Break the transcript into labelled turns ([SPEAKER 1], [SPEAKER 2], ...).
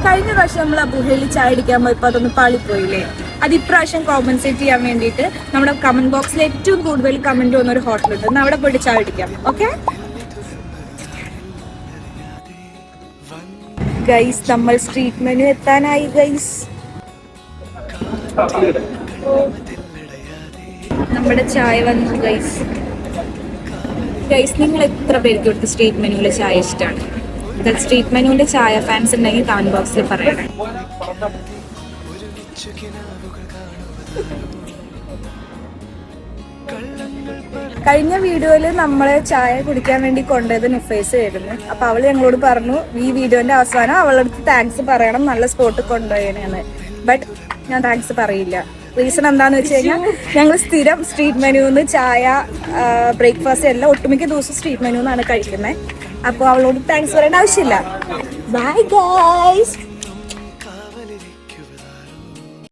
[SPEAKER 1] കഴിഞ്ഞ പ്രാവശ്യം നമ്മൾ അബുഹയിൽ ചായ അടിക്കാൻ പോയപ്പോൾ അതൊന്ന് പാളിപ്പോയില്ലേ? അത് ഇപ്രാവശ്യം കോമ്പൻസേറ്റ് ചെയ്യാൻ വേണ്ടിയിട്ട് നമ്മുടെ കമന്റ് ബോക്സിൽ ഏറ്റവും കൂടുതൽ കമന്റ് വന്നൊരു ഹോട്ടലുണ്ട്. എന്നാൽ അവിടെ പോയിട്ട് ചായ അടിക്കാം. ഓക്കെ ഗൈസ്, നമ്മൾ സ്ട്രീറ്റ് മെനു എത്താനായി ഗൈസ്. നമ്മുടെ ചായ വന്നു ഗൈസ്. ഗൈസ്, നിങ്ങൾ എത്ര പേർക്ക് കൊടുത്ത് സ്ട്രീറ്റ് മെനുവിലെ ചായ ഇഷ്ടമാണ്? സ്ട്രീറ്റ് മെനുവിന്റെ ചായ ഫാൻസ് ഉണ്ടെങ്കിൽ കമന്റ് ബോക്സിൽ പറയണേ. കഴിഞ്ഞ വീഡിയോയിൽ നമ്മളെ ചായ കുടിക്കാൻ വേണ്ടി കൊണ്ടുപോയത് നുഫൈസ് ആയിരുന്നു. അപ്പൊ അവള് ഞങ്ങളോട് പറഞ്ഞു ഈ വീഡിയോന്റെ അവസാനം അവളടുത്ത് താങ്ക്സ് പറയണം, നല്ല സ്പോട്ട് കൊണ്ടുപോയതിനാണ്. ബട്ട് ഞാൻ താങ്ക്സ് പറയില്ല. റീസൺ എന്താന്ന് വെച്ച് കഴിഞ്ഞാൽ ഞങ്ങൾ സ്ഥിരം സ്ട്രീറ്റ് മെനുന്ന് ചായ, ബ്രേക്ക്ഫാസ്റ്റ് എല്ലാം ഒട്ടുമിക്ക ദിവസം സ്ട്രീറ്റ് മെനുന്നാണ് കഴിക്കുന്നത്. അപ്പോൾ അവളോട് താങ്ക്സ് പറയേണ്ട ആവശ്യമില്ല. Bye guys.